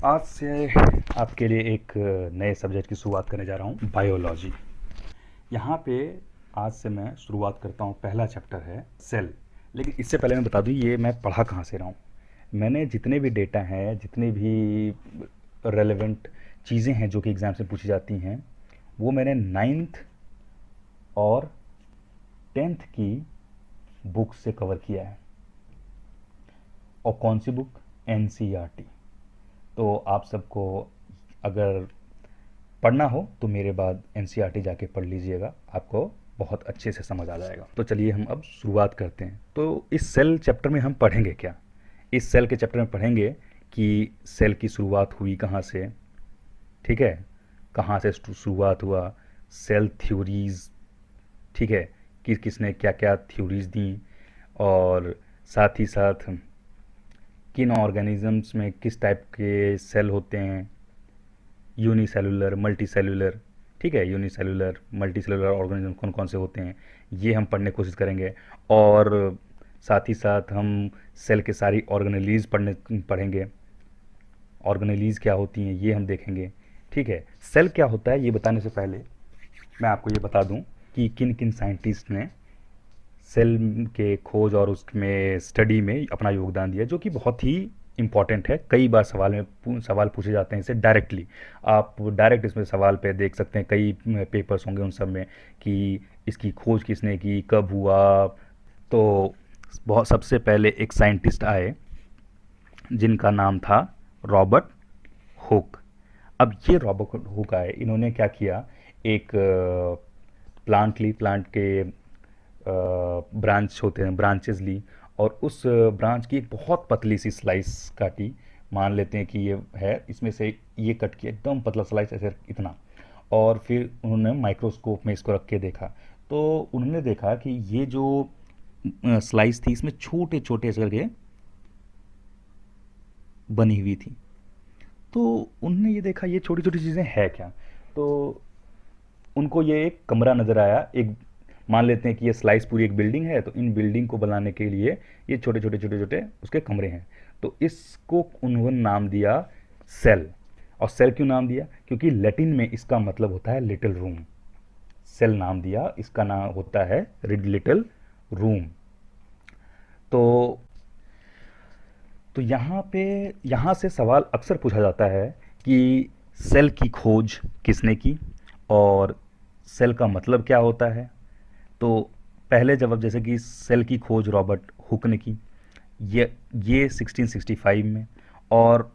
आज से आपके लिए एक नए सब्जेक्ट की शुरुआत करने जा रहा हूँ, बायोलॉजी। यहाँ पे आज से मैं शुरुआत करता हूँ। पहला चैप्टर है सेल। लेकिन इससे पहले मैं बता दूँ ये मैं पढ़ा कहाँ से रहा हूँ। मैंने जितने भी डेटा हैं, जितने भी रेलेवेंट चीज़ें हैं जो कि एग्ज़ाम से पूछी जाती हैं, वो मैंने 9th और 10th की बुक से कवर किया है। और कौन सी बुक? NCERT। तो आप सबको अगर पढ़ना हो तो मेरे बाद NCERT जाके पढ़ लीजिएगा, आपको बहुत अच्छे से समझ आ जाएगा। तो चलिए हम अब शुरुआत करते हैं। तो इस सेल चैप्टर में हम पढ़ेंगे क्या? इस सेल के चैप्टर में पढ़ेंगे कि सेल की शुरुआत हुई कहाँ से, ठीक है, कहाँ से शुरुआत हुआ, सेल थ्योरीज़, ठीक है, कि किसने क्या क्या थ्योरीज़ दी, और साथ ही साथ किन ऑर्गेनिजम्स में किस टाइप के सेल होते हैं, यूनिसेलुलर, मल्टीसेलुलर, ठीक है, यूनिसेलुलर मल्टीसेलुलर ऑर्गेनिज्म कौन कौन से होते हैं, ये हम पढ़ने की कोशिश करेंगे। और साथ ही साथ हम सेल के सारी ऑर्गेनेलीज पढ़ेंगे। ऑर्गेनेलीज क्या होती हैं ये हम देखेंगे, ठीक है। सेल क्या होता है ये बताने से पहले मैं आपको ये बता दूं कि किन किन साइंटिस्ट ने सेल के खोज और उसमें स्टडी में अपना योगदान दिया, जो कि बहुत ही इम्पॉर्टेंट है। कई बार सवाल पूछे जाते हैं इससे डायरेक्टली। आप डायरेक्ट इसमें सवाल पे देख सकते हैं, कई पेपर्स होंगे उन सब में कि इसकी खोज किसने की, कब हुआ। तो बहुत सबसे पहले एक साइंटिस्ट आए जिनका नाम था रॉबर्ट हुक। अब ये रॉबर्ट हुक आए, इन्होंने क्या किया, एक प्लांट के ब्रांच होते हैं, ब्रांचेस ली, और उस ब्रांच की एक बहुत पतली सी स्लाइस काटी। मान लेते हैं कि ये है, इसमें से ये कट किया एकदम पतला स्लाइस, ऐसे इतना। और फिर उन्होंने माइक्रोस्कोप में इसको रख के देखा। तो उन्होंने देखा कि ये जो स्लाइस थी इसमें छोटे छोटे ऐसे करके बनी हुई थी। तो उन्होंने ये देखा ये छोटी छोटी चीज़ें है क्या। तो उनको ये एक कमरा नज़र आया। एक मान लेते हैं कि ये स्लाइस पूरी एक बिल्डिंग है, तो इन बिल्डिंग को बनाने के लिए ये छोटे छोटे छोटे छोटे उसके कमरे हैं। तो इसको उन्होंने नाम दिया सेल। और सेल क्यों नाम दिया? क्योंकि लैटिन में इसका मतलब होता है लिटिल रूम। सेल नाम दिया, इसका नाम होता है लिटिल रूम। तो यहाँ से सवाल अक्सर पूछा जाता है कि सेल की खोज किसने की और सेल का मतलब क्या होता है। तो पहले जवाब जैसे कि सेल की खोज रॉबर्ट हुक ने की, ये 1665 में। और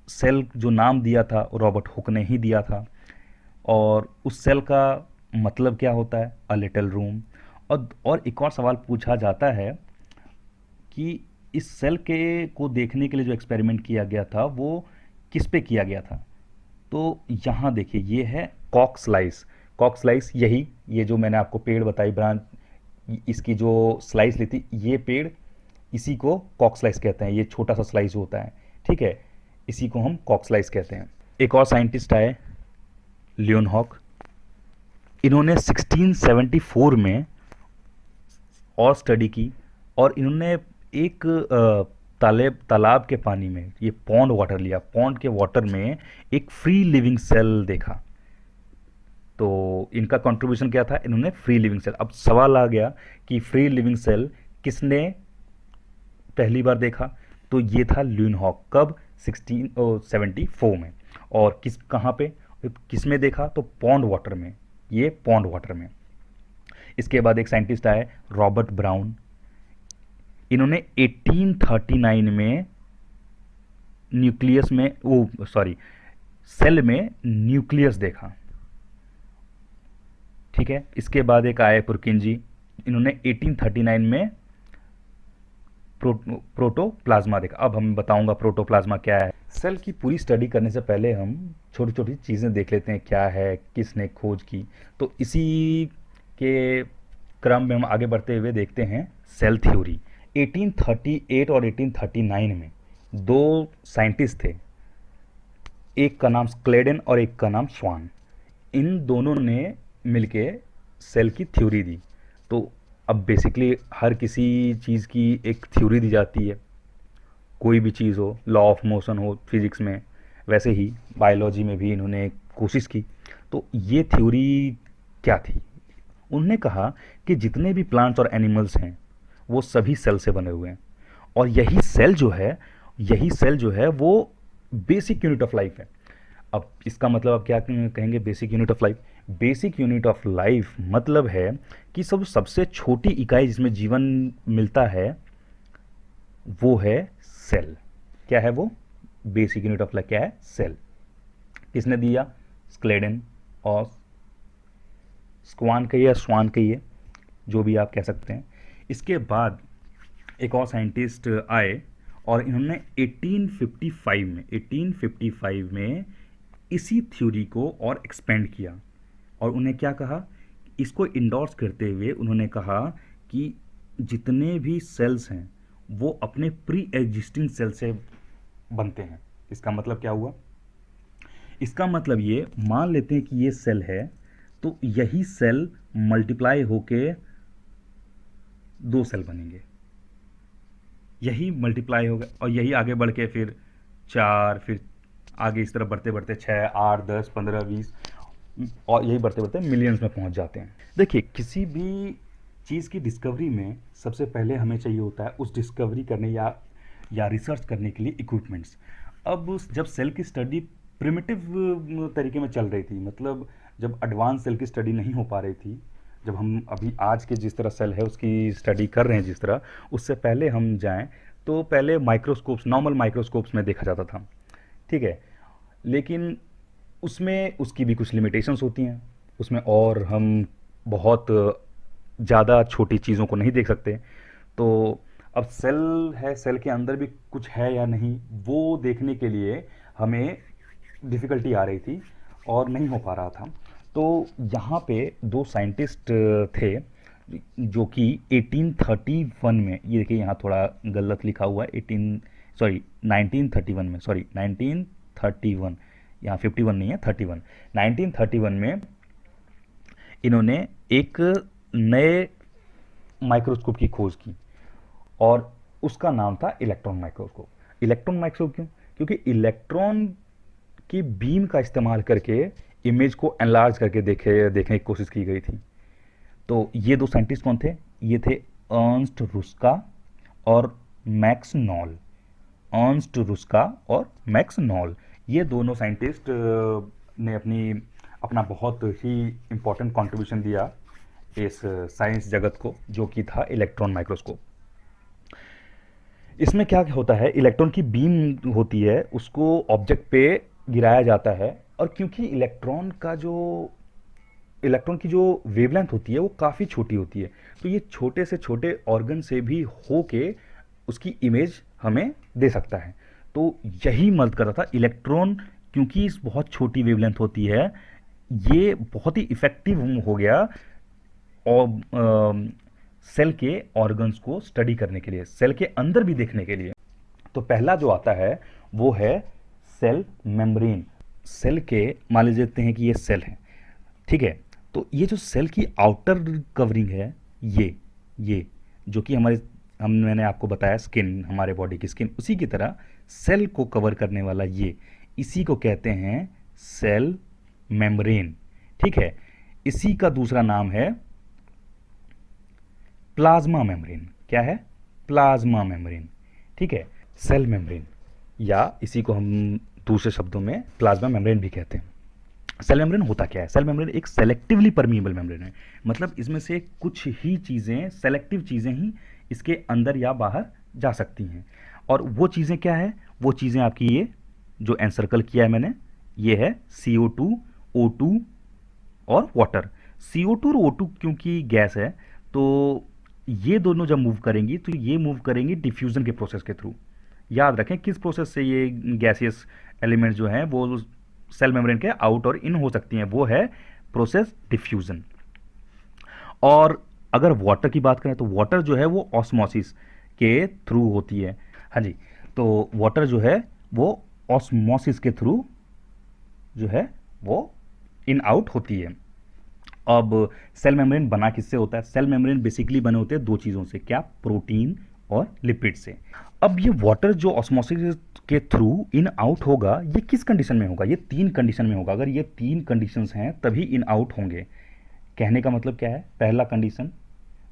सेल जो नाम दिया था रॉबर्ट हुक ने ही दिया था। और उस सेल का मतलब क्या होता है? A little room. और एक और सवाल पूछा जाता है कि इस सेल के को देखने के लिए जो एक्सपेरिमेंट किया गया था वो किस पे किया गया था। तो यहाँ देखिए ये है कॉक स्लाइस। कॉक स्लाइस यही, ये जो मैंने आपको पेड़ बताई ब्रांच, इसकी जो स्लाइस ली थी ये पेड़, इसी को कॉक स्लाइस कहते हैं। ये छोटा सा स्लाइस होता है, ठीक है, इसी को हम कॉक स्लाइस कहते हैं। एक और साइंटिस्ट आए, लियोनहॉक। इन्होंने 1674 में और स्टडी की, और इन्होंने एक तालाब के पानी में, ये पॉन्ड वाटर लिया, पॉन्ड के वाटर में एक फ्री लिविंग सेल देखा। तो इनका कंट्रीब्यूशन क्या था? इन्होंने फ्री लिविंग सेल। अब सवाल आ गया कि फ्री लिविंग सेल किसने पहली बार देखा? तो ये था ल्यूनहॉक। कब? 1674 में। और कहाँ पे, किस में देखा? तो पॉन्ड वाटर में, ये पॉन्ड वाटर में। इसके बाद एक साइंटिस्ट आए, रॉबर्ट ब्राउन। इन्होंने 1839 में न्यूक्लियस में, वो सॉरी, सेल में न्यूक्लियस देखा, ठीक है। इसके बाद एक आए पुरकिंजी। इन्होंने 1839 में प्रोटोप्लाज्मा देखा। अब हम बताऊंगा प्रोटोप्लाज्मा क्या है। सेल की पूरी स्टडी करने से पहले हम छोटी छोटी चीज़ें देख लेते हैं क्या है, किसने खोज की। तो इसी के क्रम में हम आगे बढ़ते हुए देखते हैं सेल थ्योरी। 1838 और 1839 में दो साइंटिस्ट थे, एक का नाम क्लेडन और एक का नाम स्वान। इन दोनों ने मिलके सेल की थ्योरी दी। तो अब बेसिकली हर किसी चीज़ की एक थ्योरी दी जाती है। कोई भी चीज़ हो, लॉ ऑफ मोशन हो फिजिक्स में, वैसे ही बायोलॉजी में भी इन्होंने कोशिश की। तो ये थ्योरी क्या थी? उन्होंने कहा कि जितने भी प्लांट्स और एनिमल्स हैं वो सभी सेल से बने हुए हैं, और यही सेल जो है वो बेसिक यूनिट ऑफ लाइफ है। अब इसका मतलब आप क्या कहेंगे basic unit of life? Basic unit of life मतलब है कि सबसे छोटी इकाई जिसमें जीवन मिलता है वो है सेल। क्या है वो? बेसिक यूनिट ऑफ लाइफ क्या है? सेल। किसने दिया? स्क्लेडन और स्क्वान कहिए या स्वान कहिए, जो भी आप कह सकते हैं। इसके बाद एक और साइंटिस्ट आए और इन्होंने 1855 में इसी थ्योरी को और एक्सपेंड किया, और उन्हें क्या कहा? इसको इंडोर्स करते हुए उन्होंने कहा कि जितने भी सेल्स हैं वो अपने प्री एग्जिस्टिंग सेल से बनते हैं। इसका मतलब क्या हुआ? इसका मतलब ये, मान लेते हैं कि ये सेल है, तो यही सेल मल्टीप्लाई होके 2 सेल बनेंगे, यही मल्टीप्लाई होगा और यही आगे बढ़ के फिर 4, फिर आगे इस तरह बढ़ते बढ़ते 6, 8, 10, 15, 20 और यही बढ़ते बढ़ते मिलियंस में पहुंच जाते हैं। देखिए, किसी भी चीज़ की डिस्कवरी में सबसे पहले हमें चाहिए होता है उस डिस्कवरी करने या रिसर्च करने के लिए इक्विपमेंट्स। अब जब सेल की स्टडी प्रिमिटिव तरीके में चल रही थी, मतलब जब एडवांस सेल की स्टडी नहीं हो पा रही थी, जब हम अभी आज के जिस तरह सेल है उसकी स्टडी कर रहे हैं जिस तरह, उससे पहले हम जाएं तो पहले माइक्रोस्कोप्स, नॉर्मल माइक्रोस्कोप्स में देखा जाता था, ठीक है। लेकिन उसमें उसकी भी कुछ लिमिटेशंस होती हैं, उसमें और हम बहुत ज़्यादा छोटी चीज़ों को नहीं देख सकते। तो अब सेल है, सेल के अंदर भी कुछ है या नहीं, वो देखने के लिए हमें डिफ़िकल्टी आ रही थी और नहीं हो पा रहा था। तो यहाँ पे 2 साइंटिस्ट थे जो कि 1831 में, ये देखिए यहाँ थोड़ा गलत लिखा हुआ है, 1931 में, सॉरी 1931, यहाँ 51 नहीं है, 31, 1931 में इन्होंने एक नए माइक्रोस्कोप की खोज की और उसका नाम था इलेक्ट्रॉन माइक्रोस्कोप। इलेक्ट्रॉन माइक्रोस्कोप क्यों? क्योंकि इलेक्ट्रॉन की बीम का इस्तेमाल करके इमेज को एनलार्ज करके देखने की कोशिश की गई थी। तो ये 2 साइंटिस्ट कौन थे? ये थे अर्नस्ट रुस्का और मैक्स नॉल। अर्नस्ट रुस्का और मैक्स नॉल, ये दोनों साइंटिस्ट ने अपना बहुत ही इम्पोर्टेंट कंट्रीब्यूशन दिया इस साइंस जगत को, जो कि था इलेक्ट्रॉन माइक्रोस्कोप। इसमें क्या होता है, इलेक्ट्रॉन की बीम होती है, उसको ऑब्जेक्ट पे गिराया जाता है, और क्योंकि इलेक्ट्रॉन की जो वेवलेंथ होती है वो काफ़ी छोटी होती है, तो ये छोटे से छोटे ऑर्गन से भी होके उसकी इमेज हमें दे सकता है। तो यही मदद करता था इलेक्ट्रॉन, क्योंकि इस बहुत छोटी वेवलेंथ होती है, ये बहुत ही इफेक्टिव हो गया और सेल के ऑर्गन्स को स्टडी करने के लिए, सेल के अंदर भी देखने के लिए। तो पहला जो आता है वो है सेल मेम्ब्रेन। सेल के, मान लेते हैं कि ये सेल है, ठीक है, तो ये जो सेल की आउटर कवरिंग है, ये जो कि मैंने आपको बताया स्किन, हमारे बॉडी की स्किन, उसी की तरह सेल को कवर करने वाला इसी को कहते हैं सेल मेम्ब्रेन, ठीक है। इसी का दूसरा नाम है प्लाज्मा मेम्ब्रेन। क्या है? प्लाज्मा मेम्ब्रेन, ठीक है। सेल मेम्ब्रेन, या इसी को हम दूसरे शब्दों में प्लाज्मा मेम्ब्रेन भी कहते हैं। सेल मेम्ब्रेन होता क्या है? सेल मेम्ब्रेन एक सेलेक्टिवली परमिएबल मेम्ब्रेन है, मतलब इसमें से कुछ ही चीज़ें, सेलेक्टिव चीज़ें ही इसके अंदर या बाहर जा सकती हैं। और वो चीज़ें क्या है? वो चीज़ें आपकी ये जो एनसर्कल किया है मैंने, ये है CO2, O2 और वाटर। CO2 और O2 क्योंकि गैस है, तो ये दोनों जब मूव करेंगी तो ये मूव करेंगी डिफ्यूज़न के प्रोसेस के थ्रू। याद रखें किस प्रोसेस से ये गैसियस एलिमेंट जो हैं वो सेल मेम्ब्रेन के आउट और इन हो सकती हैं, वो है प्रोसेस डिफ्यूज़न। और अगर वाटर की बात करें तो वाटर जो है वो ऑस्मोसिस के थ्रू होती है। हाँ जी, तो वाटर जो है वो ऑस्मोसिस के थ्रू जो है वो इन आउट होती है। अब सेल मेम्ब्रेन बना किससे होता है? सेल मेम्ब्रेन बेसिकली बने होते हैं 2 चीज़ों से। क्या? प्रोटीन और लिपिड से। अब ये वाटर जो ऑस्मोसिस के थ्रू इन आउट होगा, ये किस कंडीशन में होगा? ये 3 कंडीशन में होगा। अगर ये 3 कंडीशंस हैं तभी इन आउट होंगे। कहने का मतलब क्या है? पहला कंडीशन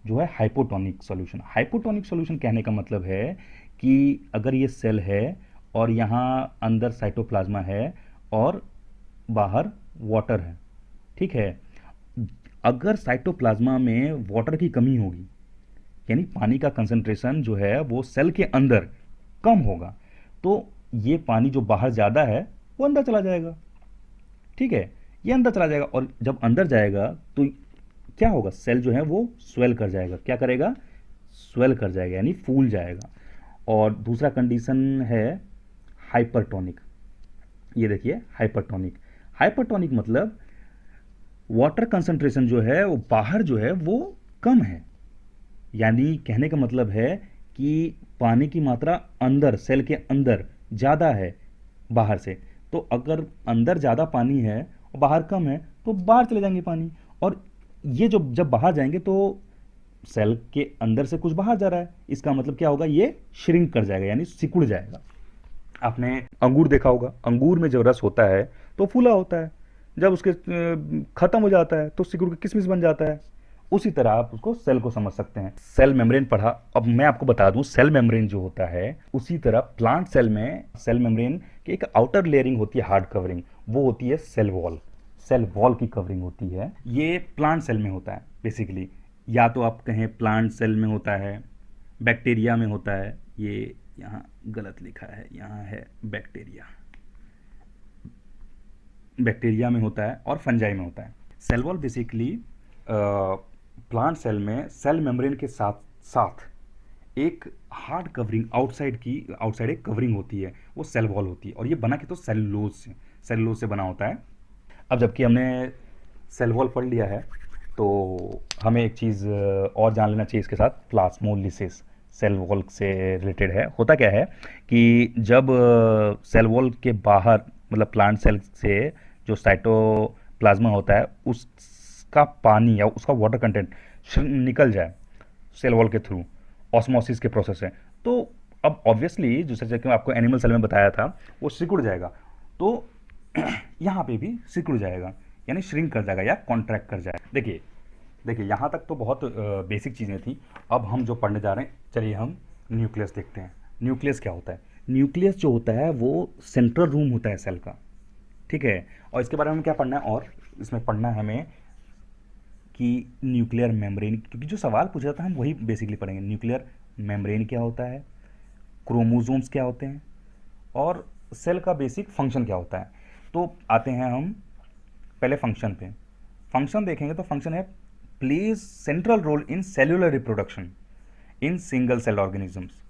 जो है हाइपोटोनिक सॉल्यूशन। हाइपोटोनिक सॉल्यूशन कहने का मतलब है कि अगर ये सेल है और यहाँ अंदर साइटोप्लाज्मा है और बाहर वाटर है, ठीक है। अगर साइटोप्लाज्मा में वाटर की कमी होगी, यानी पानी का कंसंट्रेशन जो है वो सेल के अंदर कम होगा, तो ये पानी जो बाहर ज़्यादा है वो अंदर चला जाएगा, ठीक है। ये अंदर चला जाएगा और जब अंदर जाएगा तो क्या होगा? सेल जो है वो स्वेल कर जाएगा। क्या करेगा? स्वेल कर जाएगा, यानी फूल जाएगा। और दूसरा कंडीशन है हाइपरटोनिक। ये देखिए हाइपरटोनिक। हाइपरटोनिक मतलब वाटर कंसंट्रेशन जो है वो बाहर जो है वो कम है, यानी कहने का मतलब है कि पानी की मात्रा अंदर सेल के अंदर ज़्यादा है बाहर से। तो अगर अंदर ज़्यादा पानी है और बाहर कम है तो बाहर चले जाएंगे पानी। और ये जो जब बाहर जाएंगे तो सेल के अंदर से कुछ बाहर जा रहा है, इसका मतलब क्या होगा? ये श्रिंक कर जाएगा, यानी सिकुड़ जाएगा। आपने अंगूर देखा होगा, अंगूर में जब रस होता है तो फूला होता है, जब उसके खत्म हो जाता है तो सिकुड़ के किसमिस बन जाता है। उसी तरह आप उसको सेल को समझ सकते हैं। सेल मेम्ब्रेन पढ़ा, अब मैं आपको बता दूं सेल मेम्ब्रेन जो होता है, उसी तरह प्लांट सेल में सेल मेम्ब्रेन की एक आउटर लेयरिंग होती है, हार्ड कवरिंग, वो होती है सेल वॉल। सेल वॉल की कवरिंग होती है। ये प्लांट सेल में होता है बेसिकली, या तो आप कहें प्लांट सेल में होता है, बैक्टीरिया में होता है। ये यहाँ गलत लिखा है, यहाँ है बैक्टीरिया, बैक्टीरिया में होता है और फंजाई में होता है। Cell wall basically plant cell में सेल मेम्ब्रेन के साथ साथ एक हार्ड कवरिंग आउटसाइड एक कवरिंग होती है, वो सेल वॉल होती है। और ये बना के तो सेलुलोज से बना होता है। अब जबकि हमने सेल वॉल पढ़ लिया है तो हमें एक चीज़ और जान लेना चाहिए इसके साथ, प्लाज्मोलिसिस सेल वॉल से रिलेटेड है। होता क्या है कि जब सेल वॉल के बाहर मतलब प्लांट सेल से जो साइटोप्लाज्मा होता है उसका पानी या उसका वाटर कंटेंट निकल जाए सेल वॉल के थ्रू, ऑस्मोसिस के प्रोसेस है, तो अब ऑब्वियसली जैसे कि आपको एनिमल सेल में बताया था वो सिकुड़ जाएगा, तो यहाँ पे भी सिकुड़ जाएगा, यानी श्रिंक कर जाएगा या कॉन्ट्रैक्ट कर जाएगा। देखिए यहाँ तक तो बहुत बेसिक चीज़ें थी। अब हम जो पढ़ने जा रहे हैं, चलिए हम न्यूक्लियस देखते हैं। न्यूक्लियस क्या होता है? न्यूक्लियस जो होता है वो सेंट्रल रूम होता है सेल का, ठीक है। और इसके बारे में क्या पढ़ना है, और इसमें पढ़ना है हमें कि न्यूक्लियर मेम्ब्रेन, क्योंकि जो सवाल पूछा था हम वही बेसिकली पढ़ेंगे। न्यूक्लियर मेम्ब्रेन क्या होता है, क्रोमोसोम्स क्या होते हैं, और सेल का बेसिक फंक्शन क्या होता है। तो आते हैं हम पहले फंक्शन पे। फंक्शन देखेंगे तो फंक्शन है plays central role in cellular reproduction in single cell organisms,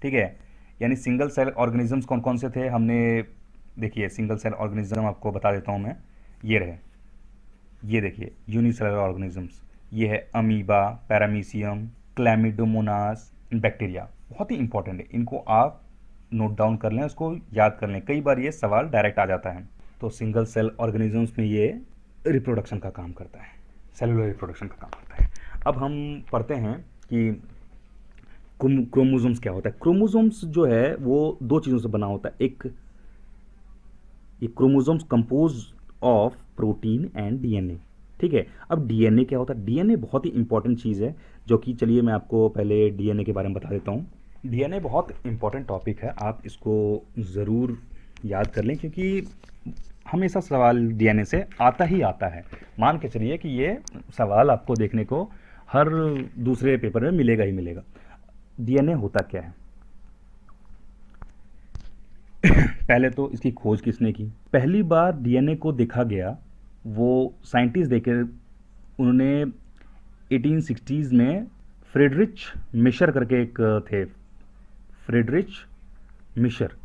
ठीक है। यानी सिंगल सेल ऑर्गेनिजम्स कौन कौन से थे हमने, देखिए सिंगल सेल ऑर्गेनिज्म आपको बता देता हूँ मैं। ये रहे, ये देखिए यूनिसेलुलर ऑर्गेनिजम्स, ये है अमीबा, पैरामीशियम, क्लैमिडोमोनास, बैक्टीरिया। बहुत ही इंपॉर्टेंट है, इनको आप नोट डाउन कर लें, उसको याद कर लें, कई बार ये सवाल डायरेक्ट आ जाता है। तो सिंगल सेल ऑर्गेनिजम्स में ये रिप्रोडक्शन का काम करता है, सेलुलर रिप्रोडक्शन का काम करता है। अब हम पढ़ते हैं कि क्रोमोसोम्स क्या होता है। क्रोमोसोम्स जो है वो दो चीज़ों से बना होता है। एक ये chromosomes compose of protein and DNA, ठीक है। अब डीएनए क्या होता है? डीएनए बहुत ही इंपॉर्टेंट चीज़ है, जो कि चलिए मैं आपको पहले डीएनए के बारे में बता देता हूँ। डीएनए बहुत इंपॉर्टेंट टॉपिक है, आप इसको ज़रूर याद कर लें, क्योंकि हमेशा सवाल डीएनए से आता ही आता है। मान के चलिए कि ये सवाल आपको देखने को हर दूसरे पेपर में मिलेगा ही मिलेगा। डीएनए होता क्या है? पहले तो इसकी खोज किसने की? पहली बार डीएनए को देखा गया, वो साइंटिस्ट देखे, उन्होंने 1860s में फ्रेडरिच मिशर करके एक थे, फ्रेडरिच मिशर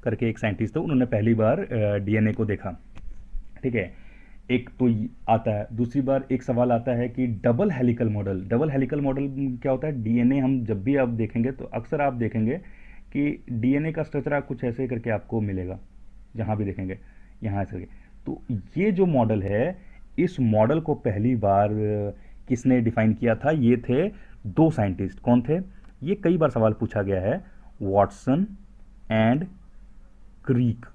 करके एक साइंटिस्ट थे, उन्होंने पहली बार डीएनए को देखा, ठीक है। एक तो आता है, दूसरी बार एक सवाल आता है कि double helical model. Double helical model क्या होता है? डीएनए हम जब भी आप देखेंगे तो अक्सर आप देखेंगे कि डीएनए का स्ट्रक्चर कुछ ऐसे करके आपको मिलेगा, जहाँ भी देखेंगे यहाँ से। तो ये जो मॉडल है, इस मॉडल को पहली बार किसने डिफाइन किया था? ये थे दो साइंटिस्ट। कौन थे ये? कई बार सवाल पूछा गया है, वॉटसन एंड क्रीक।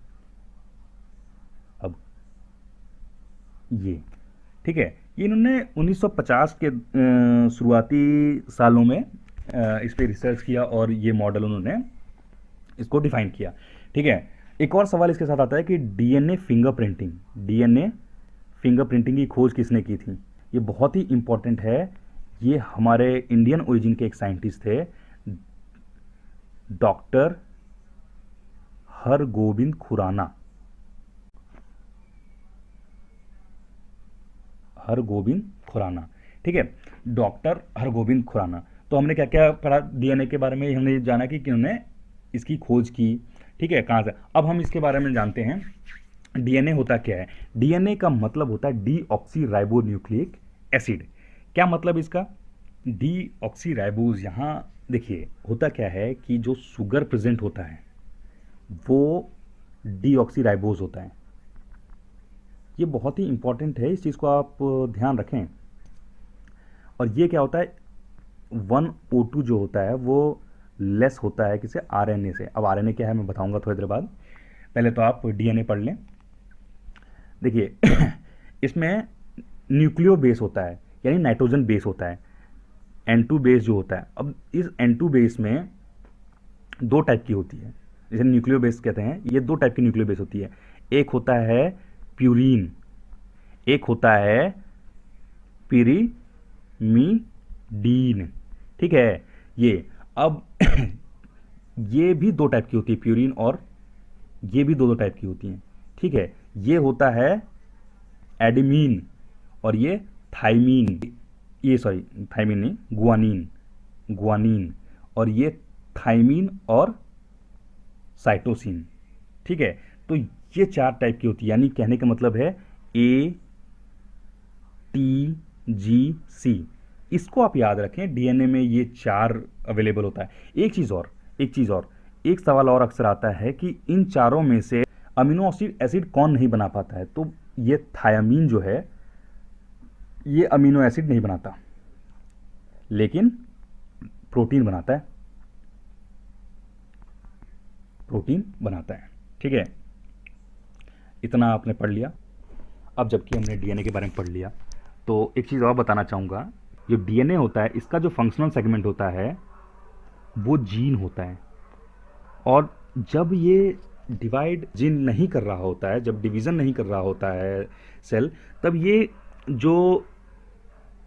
अब ये ठीक है, ये इन्होंने 1950 के शुरुआती सालों में इस पर रिसर्च किया और ये मॉडल उन्होंने इसको डिफाइन किया। ठीक है, एक और सवाल इसके साथ आता है कि डीएनए फिंगरप्रिंटिंग की खोज किसने की थी? ये बहुत ही इंपॉर्टेंट है। ये हमारे इंडियन ओरिजिन के एक साइंटिस्ट थे, डॉक्टर हरगोविंद खुराना। ठीक है, डॉक्टर हरगोविंद खुराना। तो हमने क्या क्या पढ़ा डीएनए के बारे में? हमने जाना कि उन्होंने इसकी खोज की। ठीक है, कहाँ से? अब हम इसके बारे में जानते हैं डीएनए होता क्या है। डीएनए का मतलब होता है डीऑक्सीराइबोन्यूक्लिक एसिड। क्या मतलब इसका? डीऑक्सीराइबोज, यहाँ देखिए होता क्या है कि जो शुगर प्रेजेंट होता है वो डीऑक्सीराइबोज होता है। ये बहुत ही इंपॉर्टेंट है, इस चीज़ को आप ध्यान रखें। और ये क्या होता है, 1O2 जो होता है वो लेस होता है किसे? आरएनए से। अब आरएनए क्या है मैं बताऊंगा थोड़ी देर बाद, पहले तो आप डीएनए पढ़ लें। देखिए इसमें न्यूक्लियो बेस होता है, यानी नाइट्रोजन बेस होता है, N2 बेस जो होता है। अब इस N2 बेस में दो टाइप की होती है, जैसे न्यूक्लियो बेस कहते हैं, ये दो टाइप की न्यूक्लियो बेस होती है। एक होता है प्यूरीन, एक होता है पिरीमिडीन। ठीक है, ये अब ये भी दो टाइप की होती है, प्यूरीन, और ये भी दो टाइप की होती हैं। ठीक है, ये होता है एडेमीन और ये थाइमीन, ये सॉरी थाइमीन नहीं, गुआनीन, और ये थाइमीन और साइटोसिन। ठीक है, तो ये चार टाइप की होती है, यानी कहने का मतलब है ATGC। इसको आप याद रखें, डीएनए में ये चार अवेलेबल होता है। एक चीज़ और, एक सवाल और अक्सर आता है कि इन चारों में से अमीनो एसिड कौन नहीं बना पाता है? तो ये थायामीन जो है ये अमीनो एसिड नहीं बनाता, लेकिन प्रोटीन बनाता है। ठीक है, इतना आपने पढ़ लिया। अब जबकि हमने डीएनए के बारे में पढ़ लिया, तो एक चीज़ और बताना चाहूँगा। जो डीएनए होता है इसका जो फंक्शनल सेगमेंट होता है वो जीन होता है, और जब ये डिवाइड जीन नहीं कर रहा होता है, जब डिवीज़न नहीं कर रहा होता है सेल, तब ये जो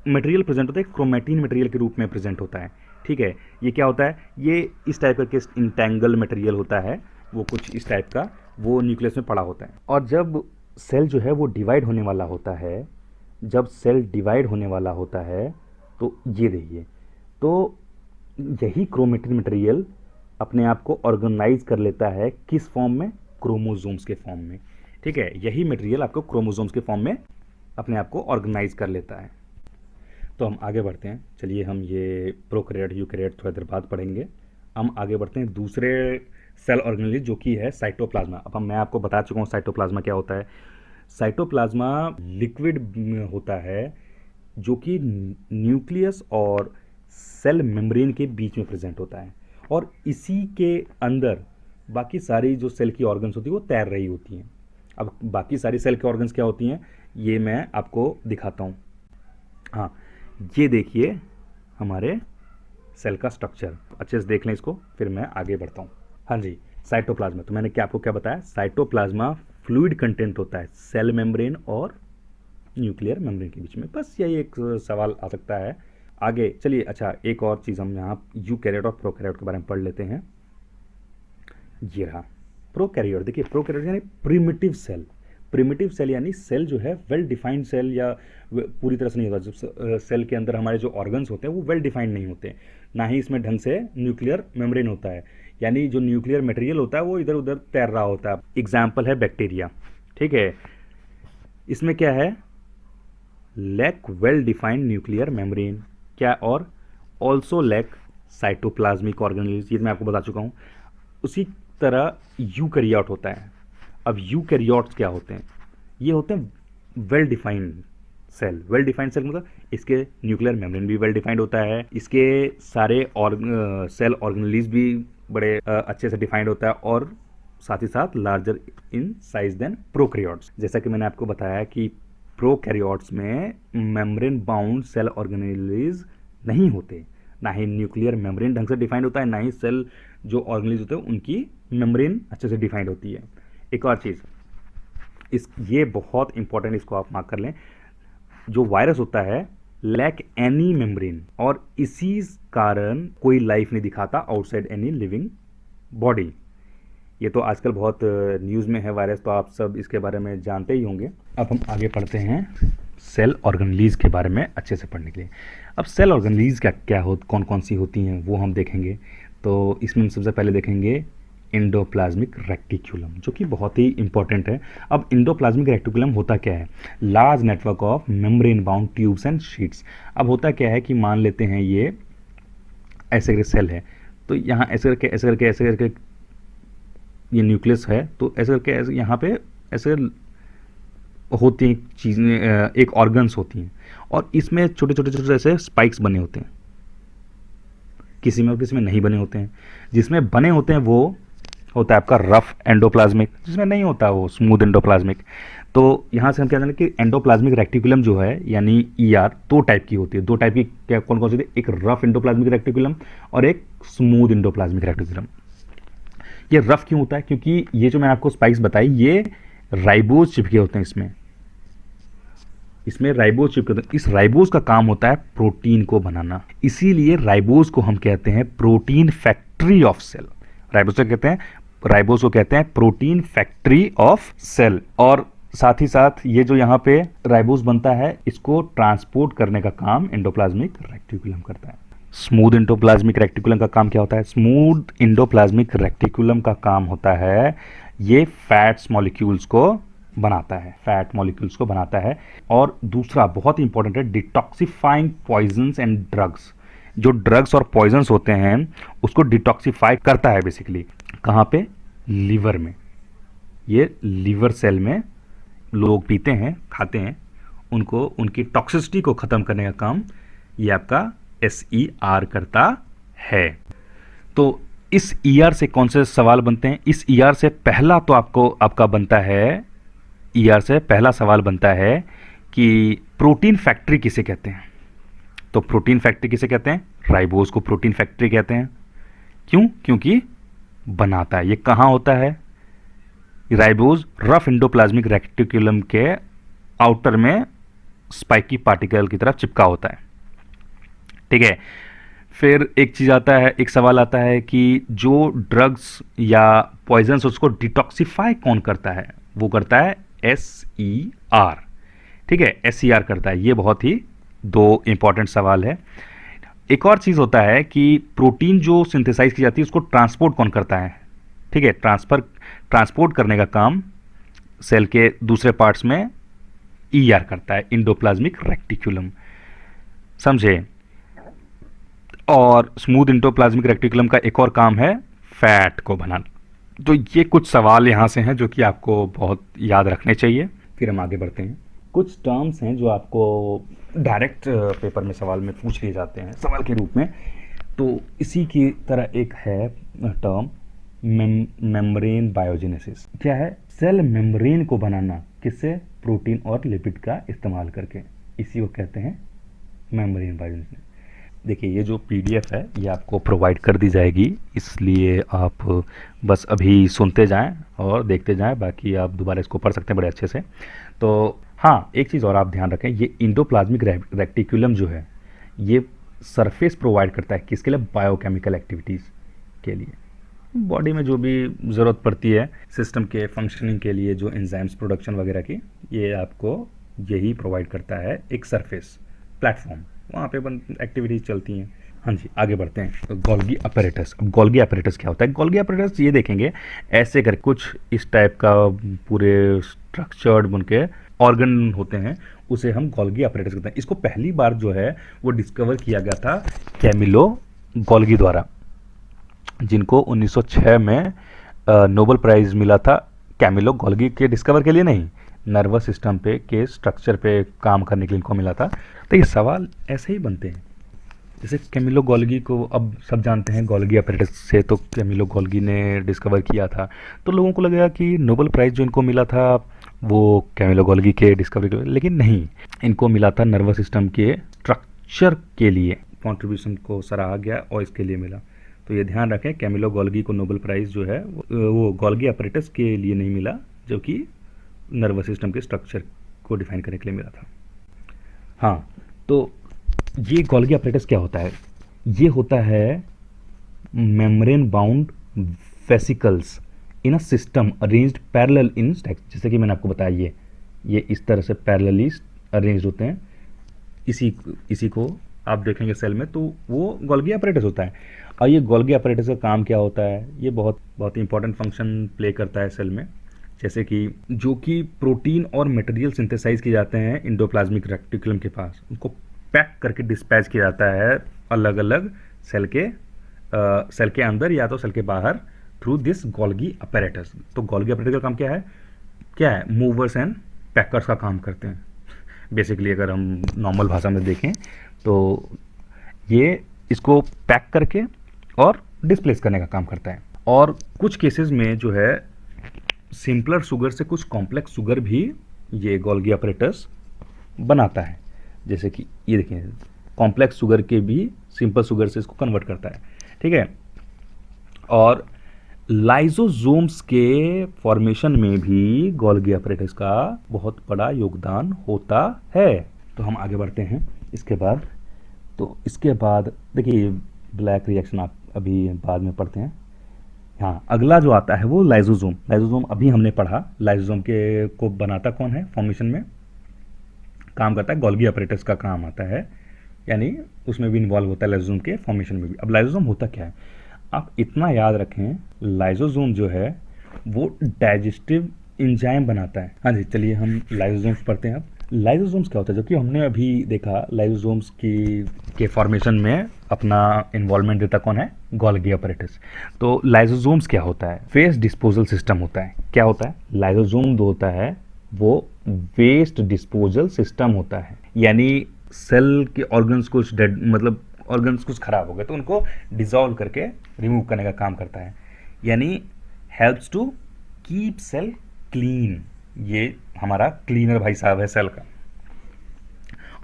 मटेरियल प्रेजेंट होता है क्रोमेटिन मटेरियल के रूप में प्रेजेंट होता है। ठीक है, ये क्या होता है? ये इस टाइप का इंटेंगल मटेरियल होता है, वो कुछ इस टाइप का, वो न्यूक्लियस में पड़ा होता है। और जब सेल जो है वो डिवाइड होने वाला होता है, तो ये देखिए, तो यही क्रोमेटिन मटेरियल अपने आप को ऑर्गेनाइज कर लेता है किस फॉर्म में? क्रोमोसोम्स के फॉर्म में। ठीक है, यही मटेरियल आपको क्रोमोसोम्स के फॉर्म में अपने आप को ऑर्गेनाइज कर लेता है। तो हम आगे बढ़ते हैं, चलिए हम ये प्रोकैरियोट यूकैरियोट थोड़ी देर बाद पढ़ेंगे। हम आगे बढ़ते हैं दूसरे सेल ऑर्गेनेल जो कि है साइटोप्लाज्मा। अब मैं आपको बता चुका हूँ साइटोप्लाज्मा क्या होता है। साइटोप्लाज्मा लिक्विड होता है जो कि न्यूक्लियस और सेल मेम्ब्रेन के बीच में प्रेजेंट होता है, और इसी के अंदर बाकी सारी जो सेल की ऑर्गन्स होती है वो तैर रही होती हैं। अब बाकी सारी सेल के ऑर्गन्स क्या होती हैं ये मैं आपको दिखाता हूँ। हाँ, ये देखिए हमारे सेल का स्ट्रक्चर, अच्छे से देख लें इसको, फिर मैं आगे बढ़ता हूँ। हाँ जी, साइटोप्लाज्मा, तो मैंने आपको क्या बताया? साइटोप्लाज्मा फ्लूइड कंटेंट होता है सेल मेम्ब्रेन और न्यूक्लियर मेम्ब्रेन के बीच में। बस यही एक सवाल आ सकता है आगे। चलिए, अच्छा एक और चीज़ हम यहाँ यूकैरियोट और प्रोकैरियोट के बारे में पढ़ लेते हैं। ये रहा प्रोकैरियोट। देखिए प्रोकैरियोट यानी प्रिमिटिव सेल, यानी सेल जो है वेल डिफाइंड सेल, या पूरी तरह से नहीं होता। जब सेल के अंदर हमारे जो ऑर्गन्स होते हैं वो वेल डिफाइंड नहीं होते, ना ही इसमें ढंग से न्यूक्लियर मेम्ब्रेन होता है, यानी जो न्यूक्लियर मटेरियल होता है वो इधर उधर तैर रहा होता है। एग्जाम्पल है बैक्टीरिया। ठीक है, इसमें क्या है? Lack well defined nuclear membrane, क्या? और ऑल्सो लैक साइटोप्लाज्मिक ऑर्गेनेल्स, ये मैं आपको बता चुका हूँ। उसी तरह यूकैरियोट होता है। अब यूकैरियोट्स क्या होते हैं? ये होते हैं well defined cell. Well defined cell मतलब इसके न्यूक्लियर मेम्ब्रेन भी वेल डिफाइंड होता है, इसके सारे सेल ऑर्गेनेलिज भी बड़े अच्छे से डिफाइंड होता है, और साथ ही साथ larger in size than prokaryotes. जैसा कि मैंने आपको बताया कि प्रोकैरियोट्स में मेम्ब्रेन बाउंड सेल ऑर्गेनेलिज नहीं होते, ना ही न्यूक्लियर मेम्ब्रेन ढंग से डिफाइंड होता है, ना ही सेल जो ऑर्गेनेलिज होते हैं उनकी मेम्ब्रेन अच्छे से डिफाइंड होती है। एक और चीज़ ये बहुत इंपॉर्टेंट, इसको आप मार्क कर लें, जो वायरस होता है लैक एनी मेम्ब्रेन, और इसी कारण कोई लाइफ नहीं दिखाता आउटसाइड एनी लिविंग बॉडी। ये तो आजकल बहुत न्यूज़ में है वायरस, तो आप सब इसके बारे में जानते ही होंगे। अब हम आगे पढ़ते हैं सेल ऑर्गेनेलिज के बारे में अच्छे से पढ़ने के लिए। अब सेल ऑर्गेनेलिज क्या कौन कौन सी होती हैं वो हम देखेंगे। तो इसमें हम सबसे पहले देखेंगे एंडोप्लाज्मिक रेक्टिकुलम, जो कि बहुत ही इंपॉर्टेंट है। अब एंडोप्लाज्मिक रेक्टिकुलम होता क्या है? Large network of membrane bound tubes and sheets. अब होता क्या है कि मान लेते हैं ये ऐसे करके सेल है, तो यहाँ ऐसे करके ऐसे करके ऐसे करके ये न्यूक्लियस है, तो ऐसे करके ऐसे यहाँ पे ऐसे होती हैं चीज़ें, एक ऑर्गन्स होती हैं, और इसमें छोटे छोटे छोटे ऐसे स्पाइक्स बने होते हैं, किसी में और किसी में नहीं बने होते हैं। जिसमें बने होते हैं वो होता है आपका रफ एंडोप्लाज्मिक, जिसमें नहीं होता वो स्मूथ एंडोप्लाज्मिक। तो यहाँ से हम क्या जानें कि एंडोप्लाज्मिक रेक्टिकुलम जो है यानी ईआर दो टाइप की होती है। दो टाइप की क्या कौन कौन सी होती है? एक रफ एंडोप्लाज्मिक रेक्टिकुलम और एक स्मूथ एंडोप्लाज्मिक रेक्टिकुलम। ये रफ क्यों होता है? क्योंकि ये जो मैंने आपको स्पाइक्स बताई ये राइबोज चिपके होते हैं इसमें राइबोज चिपके होते हैं। इस राइबोज का काम होता है प्रोटीन को बनाना, इसीलिए राइबोज को हम कहते हैं protein factory of cell. Ribose को कहते हैं प्रोटीन फैक्ट्री ऑफ सेल। और साथ ही साथ ये जो यहाँ पे राइबोज बनता है इसको ट्रांसपोर्ट करने का काम एंडोप्लाज्मिक रेक्टिकुलम करता है। स्मूथ एंडोप्लाज्मिक रेक्टिकुलम का काम क्या होता है? स्मूथ एंडोप्लाज्मिक रेक्टिकुलम का काम होता है ये फैट्स मॉलिक्यूल्स को बनाता है, और दूसरा बहुत ही इंपॉर्टेंट है डिटॉक्सिफाइंग पॉइजन्स एंड ड्रग्स। जो ड्रग्स और पॉइजन्स होते हैं उसको डिटॉक्सिफाई करता है बेसिकली। कहाँ पे? लीवर में। ये लीवर सेल में लोग पीते हैं, खाते हैं, उनको उनकी टॉक्सिसिटी को ख़त्म करने का काम ये आपका SER करता है। तो इस ER से कौन से सवाल बनते हैं? इस ER से पहला तो आपका बनता है, ER से पहला सवाल बनता है कि प्रोटीन फैक्ट्री किसे कहते हैं? तो प्रोटीन फैक्ट्री किसे कहते हैं? राइबोज को प्रोटीन फैक्ट्री कहते हैं। क्यों? क्योंकि बनाता है। ये कहाँ होता है? राइबोज रफ एंडोप्लाज्मिक रेक्टिकुलम के आउटर में स्पाइकी पार्टिकल की तरफ चिपका होता है, ठीक है। फिर एक सवाल आता है कि जो ड्रग्स या पॉइजन्स उसको डिटॉक्सिफाई कौन करता है? वो करता है SER, ठीक है, SER करता है। ये बहुत ही दो इंपॉर्टेंट सवाल है। एक और चीज़ होता है कि प्रोटीन जो सिंथेसाइज की जाती है उसको ट्रांसपोर्ट कौन करता है? ठीक है, ट्रांसपोर्ट करने का काम सेल के दूसरे पार्ट्स में ER करता है, एंडोप्लाज्मिक रेक्टिकुलम, समझे। और स्मूथ एंडोप्लाज्मिक रेक्टिकुलम का एक और काम है फैट को बनाना। तो ये कुछ सवाल यहाँ से हैं जो कि आपको बहुत याद रखने चाहिए। फिर हम आगे बढ़ते हैं। कुछ टर्म्स हैं जो आपको डायरेक्ट पेपर में सवाल में पूछ लिए जाते हैं सवाल के रूप में। तो इसी की तरह एक है टर्म मेम्ब्रेन बायोजेनेसिस। क्या है? सेल मेम्ब्रेन को बनाना, किससे? प्रोटीन और लिपिड का इस्तेमाल करके। इसी को कहते हैं मेम्ब्रेन बायोजेनेसिस। देखिए ये जो PDF है ये आपको प्रोवाइड कर दी जाएगी, इसलिए आप बस अभी सुनते जाएं और देखते जाएं, बाकी आप दोबारा इसको पढ़ सकते हैं बड़े अच्छे से। तो हाँ, एक चीज़ और आप ध्यान रखें, ये एंडोप्लाज्मिक रेक्टिकुलम जो है ये सरफेस प्रोवाइड करता है किसके लिए? बायोकेमिकल एक्टिविटीज़ के लिए। बॉडी में जो भी ज़रूरत पड़ती है सिस्टम के फंक्शनिंग के लिए, जो एंजाइम्स प्रोडक्शन वगैरह की, ये आपको यही प्रोवाइड करता है, एक सरफेस प्लेटफॉर्म, वहाँ पे एक्टिविटीज़ चलती हैं। हाँ जी, आगे बढ़ते हैं। Golgi apparatus. अब गोल्गी अपैरेटस क्या होता है? गोल्गी अपैरेटस ये देखेंगे ऐसे कर कुछ इस टाइप का पूरे स्ट्रक्चर्ड बन के ऑर्गन होते हैं, उसे हम गोल्गी अपैरेटस कहते हैं। इसको पहली बार जो है वो डिस्कवर किया गया था कैमिलो गोल्गी द्वारा, जिनको 1906 में नोबेल प्राइज़ मिला था कैमिलो गोल्गी के डिस्कवर के लिए नहीं, नर्वस सिस्टम पे के स्ट्रक्चर पे काम करने के लिए इनको मिला था। तो ये सवाल ऐसे ही बनते हैं। जैसे कैमिलो गोल्गी को अब सब जानते हैं, गोल्गी अपरेटस से तो कैमिलो गोल्गी ने डिस्कवर किया था, तो लोगों को लगेगा कि नोबेल प्राइज़ जो इनको मिला था वो कैमिलो गोल्गी के डिस्कवरी के लिए, लेकिन नहीं, इनको मिला था नर्वस सिस्टम के स्ट्रक्चर के लिए कंट्रीब्यूशन को सराहा गया और इसके लिए मिला। तो ये ध्यान रखें, कैमिलो गोल्गी को नोबेल प्राइज़ जो है वो गोल्गी अपरेटस के लिए नहीं मिला, जो कि नर्वस सिस्टम के स्ट्रक्चर को डिफाइन करने के लिए मिला था। हाँ, तो ये गोल्गी अपरेटस क्या होता है? ये होता है membrane bound vesicles in a system arranged parallel in stack. जैसे कि मैंने आपको बताया, ये इस तरह से पैरेलली अरेंज होते हैं। इसी को आप देखेंगे सेल में, तो वो गोल्गी अपरेटस होता है। और ये गोल्गी अपरेटस का काम क्या होता है? ये बहुत बहुत इंपॉर्टेंट फंक्शन प्ले करता है सेल में। जैसे कि जो कि प्रोटीन और मटेरियल सिंथेसाइज किए जाते हैं एंडोप्लाज्मिक रेटिकुलम के पास, उनको पैक करके डिस्पैच किया जाता है अलग अलग सेल के अंदर या तो सेल के बाहर थ्रू दिस गोल्गी अपैरेटस। तो गोल्गी अपैरेटस का काम क्या है? मूवर्स एंड पैकर्स का काम करते हैं बेसिकली। अगर हम नॉर्मल भाषा में देखें तो ये इसको पैक करके और डिस्प्लेस करने का काम करता है। और कुछ केसेस में जो है सिंपलर शुगर से कुछ कॉम्प्लेक्स शुगर भी ये गोल्गी अपैरेटस बनाता है। जैसे कि ये देखिए, कॉम्प्लेक्स शुगर के भी सिंपल शुगर से इसको कन्वर्ट करता है, ठीक है। और लाइसोसोम्स के फॉर्मेशन में भी गोल्गी अपैरेटस का बहुत बड़ा योगदान होता है। तो हम आगे बढ़ते हैं इसके बाद देखिए, ब्लैक रिएक्शन आप अभी बाद में पढ़ते हैं। हाँ, अगला जो आता है वो लाइसोसोम अभी हमने पढ़ा। लाइसोसोम के को बनाता कौन है? फॉर्मेशन में काम करता है, गोल्गी अपैरेटस का काम आता है, यानी उसमें भी इन्वॉल्व होता है लाइसोसोम के फॉर्मेशन में भी। अब लाइसोसोम होता क्या है? आप इतना याद रखें, लाइसोसोम जो है वो डाइजेस्टिव एंजाइम बनाता है। हाँ जी, चलिए हम लाइसोसोम्स पढ़ते हैं। अब लाइसोसोम्स क्या होता है? जो कि हमने अभी देखा, लाइसोसोम्स के फॉर्मेशन में अपना इन्वॉल्वमेंट देता कौन है? Golgi apparatus. तो लाइसोसोम्स क्या होता है? वेस्ट डिस्पोजल सिस्टम होता है। क्या होता है? लाइसोसोम जो होता है वो वेस्ट डिस्पोजल सिस्टम होता है, यानी सेल के ऑर्गन्स कुछ डेड, मतलब ऑर्गन्स कुछ खराब हो गए तो उनको डिसॉल्व करके रिमूव करने का काम करता है, यानी helps to keep cell clean. ये हमारा क्लीनर भाई साहब है सेल का।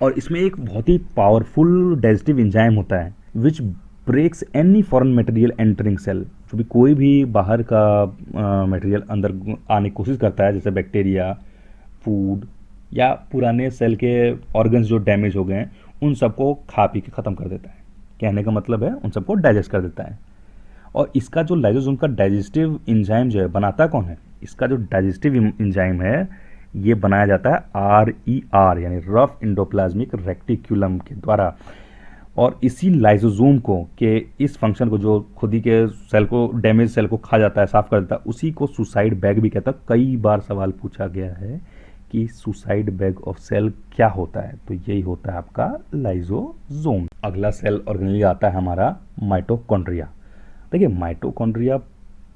और इसमें एक बहुत ही पावरफुल डाइजेस्टिव एंजाइम होता है which breaks any foreign material entering cell. जो भी कोई भी बाहर का मटेरियल अंदर आने की कोशिश करता है, जैसे बैक्टीरिया, फूड या पुराने सेल के ऑर्गन्स जो डैमेज हो गए हैं, उन सबको खा पी के ख़त्म कर देता है। कहने का मतलब है उन सबको डाइजेस्ट कर देता है। और इसका जो लाइसोसोम का डाइजेस्टिव एंजाइम जो है बनाता कौन है? इसका जो डाइजेस्टिव एंजाइम है ये बनाया जाता है RER यानी रफ एंडोप्लाज्मिक रेटिकुलम के द्वारा। और इसी लाइसोसोम को के इस फंक्शन को, जो खुद ही के सेल को, डैमेज सेल को खा जाता है, साफ कर देता है, उसी को सुसाइड बैग भी कहता है। कई बार सवाल पूछा गया है कि सुसाइड बैग ऑफ सेल क्या होता है, तो यही होता है आपका लाइसोसोम। अगला सेल ऑर्गेनेल आता है हमारा माइटोकॉन्ड्रिया। देखिए, माइटोकॉन्ड्रिया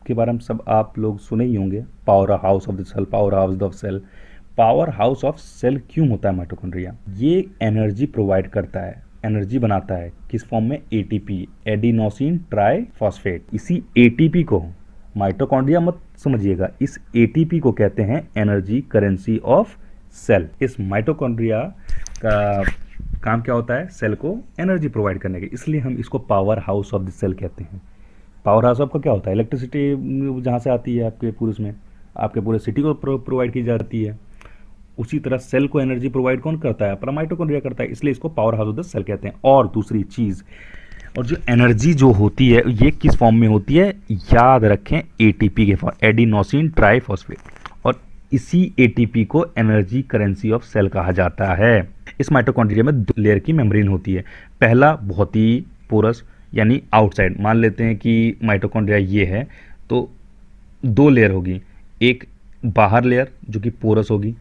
के बारे में सब आप लोग सुने ही होंगे, power house of the cell, power house of cell. Power house of cell क्यों होता है माइटोकॉन्ड्रिया? ये एनर्जी प्रोवाइड करता है, एनर्जी बनाता है, किस फॉर्म में? ATP, adenosine triphosphate. इसी ATP को, माइटोकॉन्ड्रिया मत समझिएगा, इस ATP को कहते हैं एनर्जी करेंसी ऑफ सेल। इस माइटोकॉन्ड्रिया का काम क्या होता है? सेल को एनर्जी प्रोवाइड करने के, इसलिए हम इसको power house of the cell कहते हैं। पावर हाउस आपका क्या होता है? इलेक्ट्रिसिटी जहाँ से आती है आपके पूरे में, आपके पूरे सिटी को प्रोवाइड की जाती है। उसी तरह सेल को एनर्जी प्रोवाइड कौन करता है? अपना माइटोकॉन्ड्रिया करता है, इसलिए इसको power house of the cell कहते हैं। और दूसरी चीज़, और जो एनर्जी जो होती है ये किस फॉर्म में होती है? याद रखें, ATP के फॉर्म, एडिनोसिन ट्राइफॉस्फेट। और इसी ATP को एनर्जी करेंसी ऑफ सेल कहा जाता है। इस माइटोकॉन्ड्रिया में 2 लेयर की मेम्ब्रेन होती है। पहला बहुत ही पोरस, यानी आउटसाइड। मान लेते हैं कि माइटोकॉन्ड्रिया ये है, तो 2 लेयर होगी, एक बाहर लेयर जो कि पोरस होगी,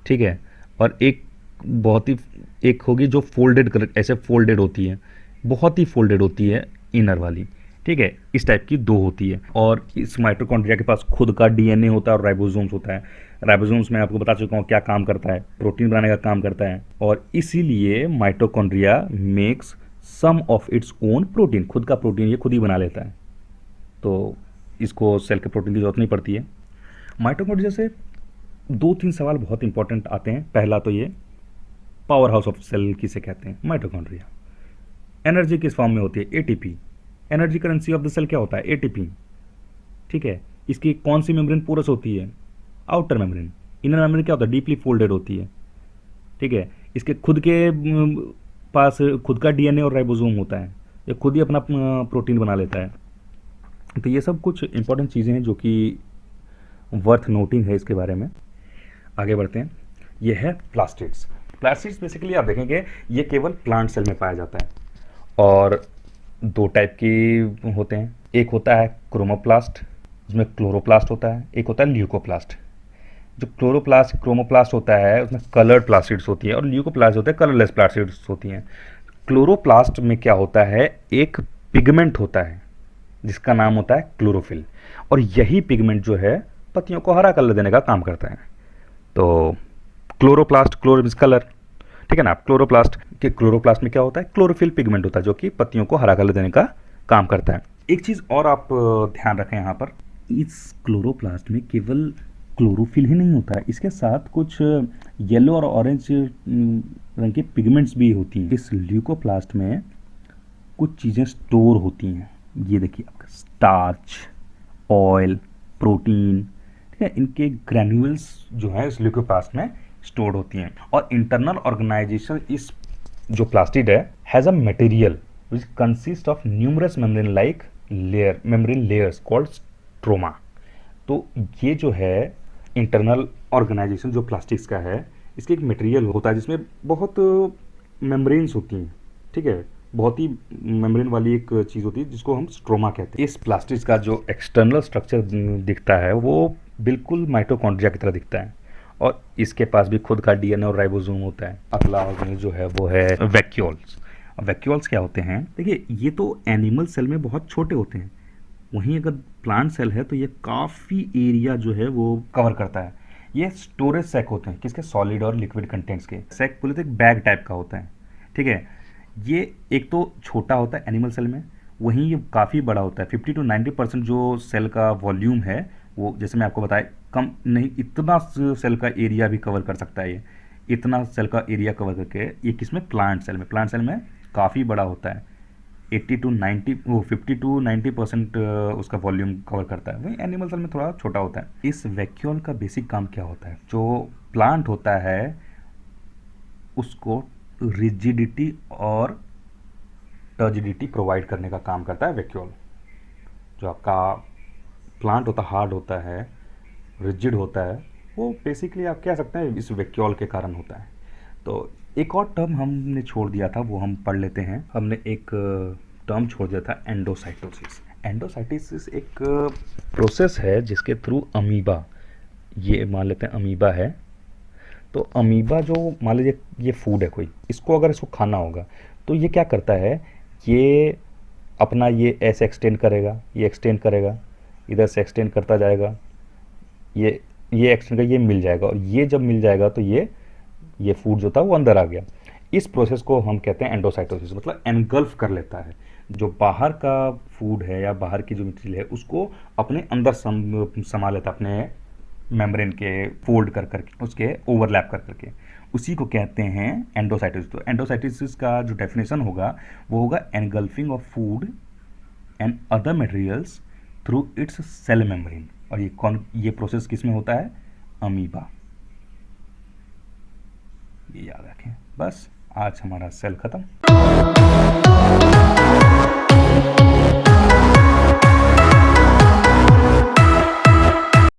ठीक है, और एक होगी जो फोल्डेड, ऐसे फोल्डेड होती है, बहुत ही फोल्डेड होती है, इनर वाली, ठीक है। इस टाइप की 2 होती है। और इस माइटोकॉन्ड्रिया के पास खुद का DNA होता है और राइबोसोम्स होता है। राइबोसोम्स में आपको बता चुका हूँ क्या काम करता है, प्रोटीन बनाने का काम करता है, और इसीलिए mitochondria makes some of its own protein, खुद का प्रोटीन ये खुद ही बना लेता है, तो इसको सेल के प्रोटीन की जरूरत नहीं पड़ती है। माइटोकॉन्ड्रिया से 2-3 सवाल बहुत इंपॉर्टेंट आते हैं। पहला तो ये पावर हाउस ऑफ सेल किसे कहते हैं, माइटोकॉन्ड्रिया। एनर्जी किस फॉर्म में होती है, ATP. Energy currency of the cell क्या होता है, एटीपी। ठीक है, इसकी कौन सी मेम्ब्रेन पोरस होती है, आउटर मेम्ब्रेन। इनर मेम्ब्रेन क्या होता है, डीपली फोल्डेड होती है। ठीक है, इसके खुद के पास खुद का डीएनए और राइबोसोम होता है, ये खुद ही अपना प्रोटीन बना लेता है। तो ये सब कुछ इंपॉर्टेंट चीज़ें हैं जो कि वर्थ नोटिंग है इसके बारे में। आगे बढ़ते हैं। ये है प्लास्टिड्स। प्लास्टिड्स बेसिकली आप देखेंगे ये केवल प्लांट सेल में पाया जाता है, और 2 टाइप के होते हैं। एक होता है क्रोमोप्लास्ट, जिसमें क्लोरोप्लास्ट होता है, एक होता है ल्यूकोप्लास्ट। जो क्रोमोप्लास्ट होता है उसमें कलर्ड प्लास्टिड्स होती है, और ल्यूकोप्लास्ट होते हैं कलरलेस प्लास्टिड्स होती हैं। क्लोरोप्लास्ट में क्या होता है, एक पिगमेंट होता है जिसका नाम होता है क्लोरोफिल, और यही पिगमेंट जो है पत्तियों को हरा कलर देने का काम करता है। तो क्लोरोप्लास्ट, क्लोरो मींस कलर, ठीक है ना। क्लोरोप्लास्ट में क्या होता है, क्लोरोफिल पिगमेंट होता है जो कि पत्तियों को हरा कलर देने का काम करता है। एक चीज़ और आप ध्यान रखें यहाँ पर, इस क्लोरोप्लास्ट में केवल क्लोरोफिल ही नहीं होता है, इसके साथ कुछ येलो और ऑरेंज रंग के पिगमेंट्स भी होती हैं। इस ल्यूकोप्लास्ट में कुछ चीज़ें स्टोर होती हैं, ये देखिए आपका स्टार्च, ऑयल, प्रोटीन, ठीक है, इनके ग्रैन्यूल्स जो है इस ल्यूकोप्लास्ट में स्टोर्ड होती हैं। और इंटरनल ऑर्गेनाइजेशन इस जो प्लास्टिड है has a material which consist of numerous membrane layers called stroma. तो ये जो है इंटरनल ऑर्गेनाइजेशन जो प्लास्टिक्स का है, इसके एक मटेरियल होता है जिसमें बहुत मेम्ब्रेन्स होती हैं। ठीक है, बहुत ही मेम्ब्रेन वाली एक चीज़ होती है जिसको हम स्ट्रोमा कहते हैं। इस प्लास्टिड्स का जो एक्सटर्नल स्ट्रक्चर दिखता है वो बिल्कुल माइटोकॉन्ड्रिया की तरह दिखता है, और इसके पास भी खुद का डीएनए और राइबोसोम होता है। अगला ऑर्गेनेल जो है वो है वैक्यूल्स। वैक्यूल्स क्या होते हैं, देखिए ये तो एनिमल सेल में बहुत छोटे होते हैं, वहीं अगर प्लांट सेल है तो ये काफ़ी एरिया जो है वो कवर करता है। ये स्टोरेज सैक होते हैं, किसके, सॉलिड और लिक्विड कंटेंट्स के। सैक बोले तो एक बैग टाइप का होता है। ठीक है, ये एक तो छोटा होता है एनिमल सेल में, वहीं ये काफ़ी बड़ा होता है। 50 to 90% जो सेल का वॉल्यूम है वो, जैसे मैं आपको बताया, कम नहीं, इतना सेल का एरिया भी कवर कर सकता है। ये इतना सेल का एरिया कवर करके ये किसमें, प्लांट सेल में काफ़ी बड़ा होता है। 50 to 90% उसका वॉल्यूम कवर करता है, वहीं एनिमल सेल में थोड़ा छोटा होता है। इस वैक्यूल का बेसिक काम क्या होता है, जो प्लांट होता है उसको रिजिडिटी और टर्जिडिटी प्रोवाइड करने का काम करता है वैक्यूल। जो आपका प्लांट होता है हार्ड होता है, रिजिड होता है, वो बेसिकली आप कह सकते हैं इस वैक्यूल के कारण होता है। तो एक और टर्म हमने छोड़ दिया था, वो हम पढ़ लेते हैं। हमने एक टर्म छोड़ दिया था, एंडोसाइटोसिस। एंडोसाइटोसिस एक प्रोसेस है जिसके थ्रू अमीबा, ये मान लेते हैं अमीबा है, तो अमीबा जो मान लीजिए ये फूड है कोई, इसको अगर इसको खाना होगा तो ये क्या करता है, ये अपना ये ऐसे एक्सटेंड करेगा, ये एक्सटेंड करेगा, इधर से एक्सटेंड करता जाएगा, ये एक्सटेंड कर, ये मिल जाएगा, और ये जब मिल जाएगा तो ये फूड जो था वो अंदर आ गया। इस प्रोसेस को हम कहते हैं एंडोसाइटोसिस, मतलब एनगल्फ कर लेता है। जो बाहर का फूड है या बाहर की जो मटेरियल है उसको अपने अंदर समा लेता है, अपने मेम्ब्रेन के फोल्ड कर करके, उसके ओवरलैप कर करके, उसी को कहते हैं एंडोसाइटोसिस। तो एंडोसाइटोसिस का जो डेफिनेशन होगा वो होगा engulfing of food and other materials through its cell membrane. और ये प्रोसेस किस में होता है, अमीबा। ये याद रखें। बस आज हमारा सेल खत्म।